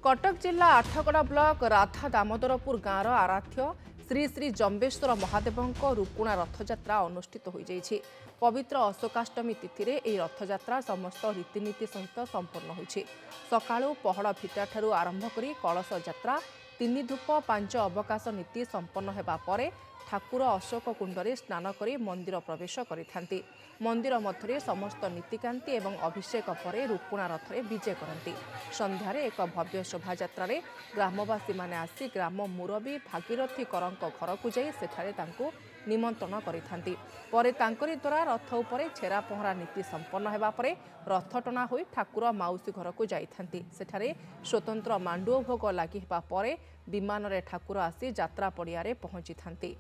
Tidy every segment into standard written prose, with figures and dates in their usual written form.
कटक जिला आठगड़ा ब्लॉक राधा दामोदरपुर गाँवर आराध्य श्री श्री जम्बेश्वर महादेव रुकुणा रथयात्रा अनुष्ठित हो जाइछि। पवित्र अशोकाष्टमी तिथि रे एही रथयात्रा समस्त रीतिनीति सहित संपन्न होइछि। सकाळु पहड़ भिटा ठारू आरंभ करी कलश यात्रा 3 धूप 5 अवकाश नीति संपन्न हेबा परे ठाकुर अशोक कुंडरे स्नान करी मंदिर प्रवेश करिथांती। मंदिर मध्य समस्त नीतिकांति एवं अभिषेक परे रुकुणा रथरे विजे करती। संध्यारे एक भव्य शोभायात्रा ग्रामवासी माने आसी ग्राम मुरबी भागीरथी करंक घर को जाई सेठारे तांको निमंत्रण करिथांती। परे तांकरी द्वारा रथ उपरे छेरा पहरा नीति संपन्न हेबा परे रथ टना होई ठाकुर माउसी घर को जाइथांती। सेठारे स्वतंत्र मांडुओ भोग लागि हेबा परे विमान रे ठाकुर आसी यात्रा पड़िया रे पहुंची थांती।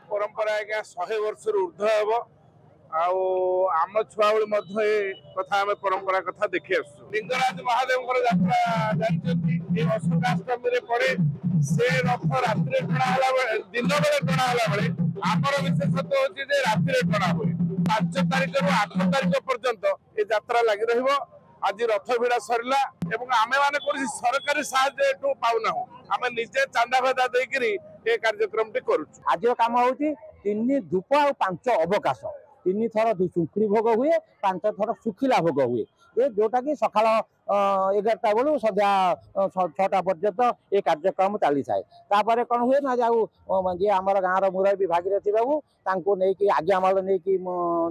परंपरा आज्ञा 100 वर्ष ऊर्ध्व हेब आम छुआ बेले कथा आम परंपरा कथा देखी आसु। लिंगराज महादेव यात्रा जानते अशोकाष्टमी पड़े से रथ राति टणा दिन बेले टणा बेले आमर विशेषत्व होची राति टणा हुए। 5 तारिख रु 8 तारिख पर्यंत ये यात्रा लगी रहिबो। आज रथ भिड़ा सरला एवं आमे माने कोसी सरकारी साहाय्य एठू पाउना हो आमे निजे चांदा भेदा देकरी ए कार्यक्रम टी करू। आज काम होची 3 धूप और 5 अवकाश 3 थर सुखरी भोग हुए 5 थर सुखिला भोग हुए ये जोटा कि सकाल 11टा बेलू सन्ध्या 6टा पर्यंत ये कार्यक्रम चली थाए। तापर कौन हुए ना जाऊ जी आम गाँव मुरबी भागीरथी बाबू तांको नहीं आज्ञामाल नहीं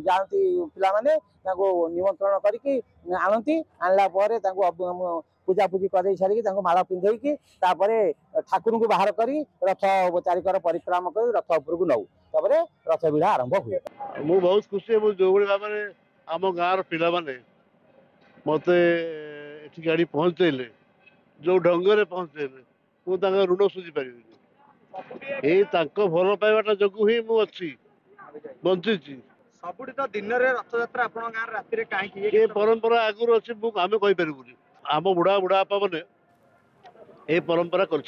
जाती पिला निमंत्रण करके आनती आनला पूजा पूजी कर सारी माला पिंधेकी ठाकुर को बाहर करी रथ चारिकर परिक्रमा कर रथ उपर को नौ तापर रथ भिड़ा आरंभ हुए। मु बहुत खुशी जो भाव में आम गाँव पिला माने मते गाड़ी पहुँचले जो ढंग पहुँचले मुझे ऋण सुझी पारि ये भल पाइबाटा जो ही मुझे बंची सबुठी तो दिन में रथयात्रा आप राति कहीं परंपरा आगुरी अच्छी आम कहीपर आम बुढ़ा बुढ़ापा मैंने ये परंपरा कर